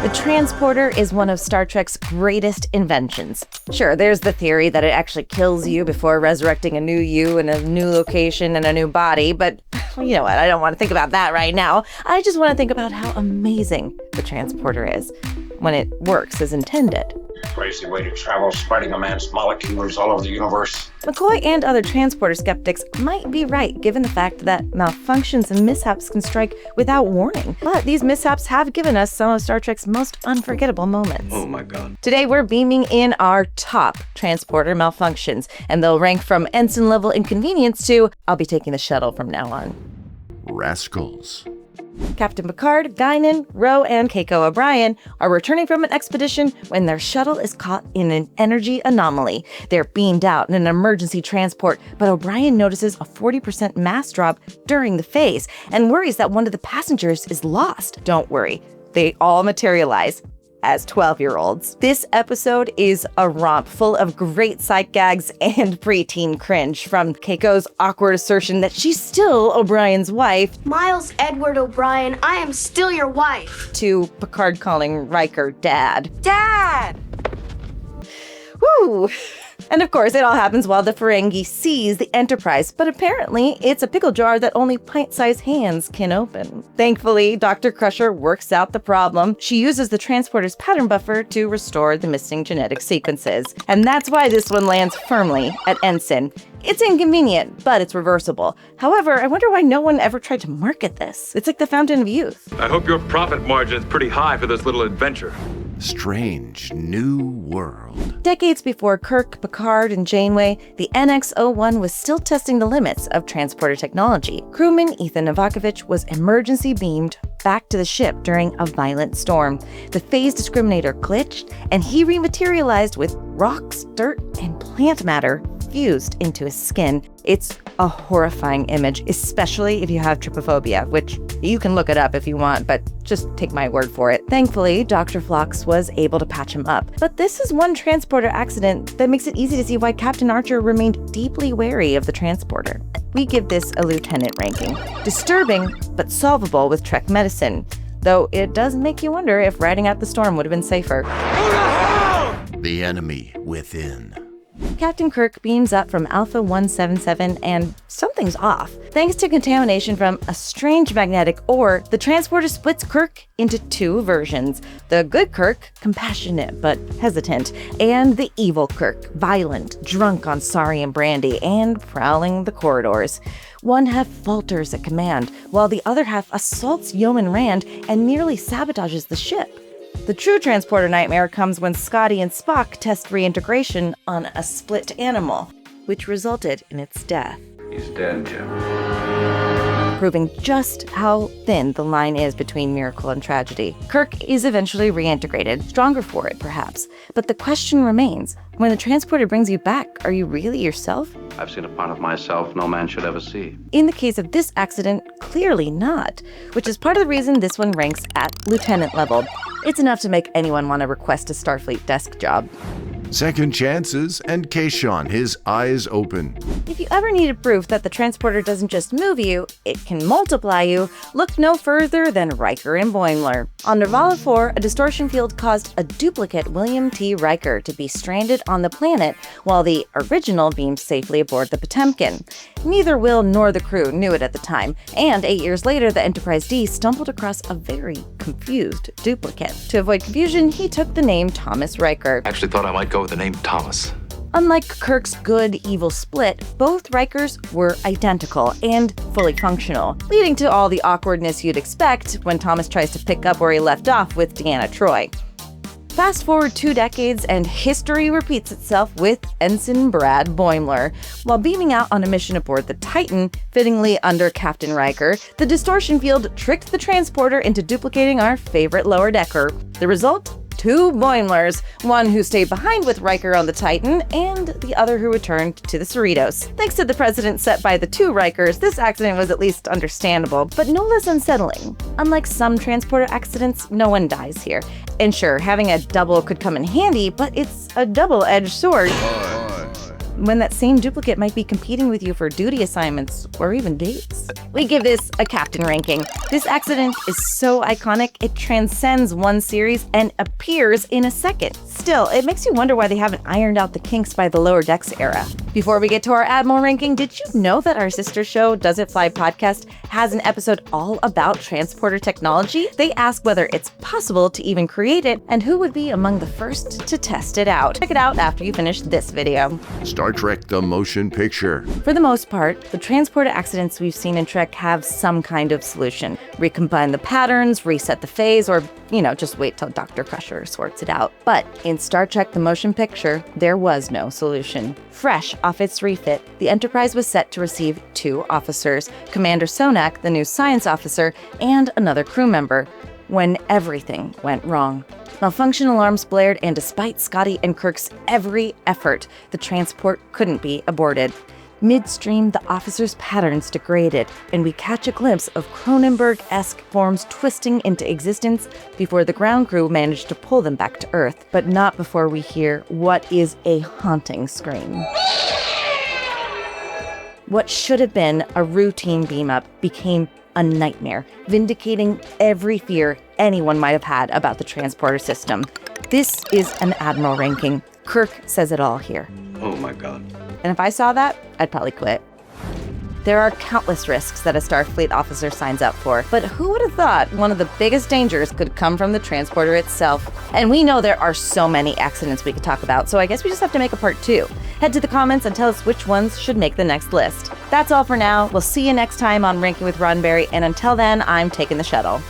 The transporter is one of Star Trek's greatest inventions. Sure, there's the theory that it actually kills you before resurrecting a new you in a new location and a new body, but you know what, I don't want to think about that right now. I just want to think about how amazing the transporter is when it works as intended. Crazy way to travel, spreading a man's molecules all over the universe. McCoy and other transporter skeptics might be right, given the fact that malfunctions and mishaps can strike without warning. But these mishaps have given us some of Star Trek's most unforgettable moments. Oh my God. Today we're beaming in our top transporter malfunctions, and they'll rank from ensign level inconvenience to I'll be taking the shuttle from now on. Rascals. Captain Picard, Guinan, Ro, and Keiko O'Brien are returning from an expedition when their shuttle is caught in an energy anomaly. They're beamed out in an emergency transport, but O'Brien notices a 40% mass drop during the phase and worries that one of the passengers is lost. Don't worry, they all materialize as 12-year-olds. This episode is a romp full of great sight gags and preteen cringe, from Keiko's awkward assertion that she's still O'Brien's wife, Miles Edward O'Brien, I am still your wife, to Picard calling Riker dad. Dad! Woo! And of course, it all happens while the Ferengi seize the Enterprise, but apparently it's a pickle jar that only pint-sized hands can open. Thankfully, Dr. Crusher works out the problem. She uses the transporter's pattern buffer to restore the missing genetic sequences. And that's why this one lands firmly at Ensign. It's inconvenient, but it's reversible. However, I wonder why no one ever tried to market this. It's like the Fountain of Youth. I hope your profit margin is pretty high for this little adventure. Strange New World. Decades before Kirk, Picard, and Janeway, the NX-01 was still testing the limits of transporter technology. Crewman Ethan Novakovich was emergency beamed back to the ship during a violent storm. The phase discriminator glitched, and he rematerialized with rocks, dirt, and plant matter fused into his skin. It's a horrifying image, especially if you have trypophobia, which you can look it up if you want, but just take my word for it. Thankfully, Dr. Phlox was able to patch him up. But this is one transporter accident that makes it easy to see why Captain Archer remained deeply wary of the transporter. We give this a lieutenant ranking. Disturbing, but solvable with Trek medicine, though it does make you wonder if riding out the storm would have been safer. The Enemy Within. Captain Kirk beams up from Alpha 177 and something's off. Thanks to contamination from a strange magnetic ore, the transporter splits Kirk into two versions. The good Kirk, compassionate but hesitant, and the evil Kirk, violent, drunk on saurian brandy, and prowling the corridors. One half falters at command, while the other half assaults Yeoman Rand and nearly sabotages the ship. The true transporter nightmare comes when Scotty and Spock test reintegration on a split animal, which resulted in its death. He's dead, Jim. Proving just how thin the line is between miracle and tragedy. Kirk is eventually reintegrated, stronger for it perhaps, but the question remains, when the transporter brings you back, are you really yourself? I've seen a part of myself no man should ever see. In the case of this accident, clearly not, which is part of the reason this one ranks at lieutenant level. It's enough to make anyone want to request a Starfleet desk job. Second chances and Kayshon, his eyes open. If you ever needed proof that the transporter doesn't just move you, it can multiply you, look no further than Riker and Boimler. On Nervala 4, a distortion field caused a duplicate William T. Riker to be stranded on the planet, while the original beamed safely aboard the Potemkin. Neither Will nor the crew knew it at the time, and 8 years later, the Enterprise D stumbled across a very confused duplicate. To avoid confusion, he took the name Thomas Riker. I actually thought I might go with the name Thomas. Unlike Kirk's good-evil split, both Rikers were identical and fully functional, leading to all the awkwardness you'd expect when Thomas tries to pick up where he left off with Deanna Troi. Fast forward 2 decades and history repeats itself with Ensign Brad Boimler. While beaming out on a mission aboard the Titan, fittingly under Captain Riker, the distortion field tricked the transporter into duplicating our favorite lower decker. The result? 2 Boimlers, one who stayed behind with Riker on the Titan, and the other who returned to the Cerritos. Thanks to the precedent set by the 2 Rikers, this accident was at least understandable, but no less unsettling. Unlike some transporter accidents, no one dies here. And sure, having a double could come in handy, but it's a double-edged sword. when that same duplicate might be competing with you for duty assignments or even dates. We give this a captain ranking. This accident is so iconic, it transcends one series and appears in a second. Still, it makes you wonder why they haven't ironed out the kinks by the Lower Decks era. Before we get to our Admiral ranking, did you know that our sister show, Does It Fly podcast, has an episode all about transporter technology? They ask whether it's possible to even create it and who would be among the first to test it out. Check it out after you finish this video. Star Trek the Motion Picture. For the most part, the transporter accidents we've seen in Trek have some kind of solution. Recombine the patterns, reset the phase, or, just wait till Dr. Crusher sorts it out. But in Star Trek the Motion Picture, there was no solution. Fresh off its refit, the Enterprise was set to receive 2 officers, Commander Sonak, the new science officer, and another crew member, when everything went wrong. Malfunction alarms blared, and despite Scotty and Kirk's every effort, the transport couldn't be aborted. Midstream, the officers' patterns degraded, and we catch a glimpse of Cronenberg-esque forms twisting into existence before the ground crew managed to pull them back to Earth, but not before we hear what is a haunting scream. What should have been a routine beam-up became a nightmare, vindicating every fear anyone might have had about the transporter system. This is an Admiral ranking. Kirk says it all here. Oh my God. And if I saw that, I'd probably quit. There are countless risks that a Starfleet officer signs up for, but who would have thought one of the biggest dangers could come from the transporter itself? And we know there are so many accidents we could talk about, so I guess we just have to make a part 2. Head to the comments and tell us which ones should make the next list. That's all for now. We'll see you next time on Ranking with Roddenberry, and until then, I'm taking the shuttle.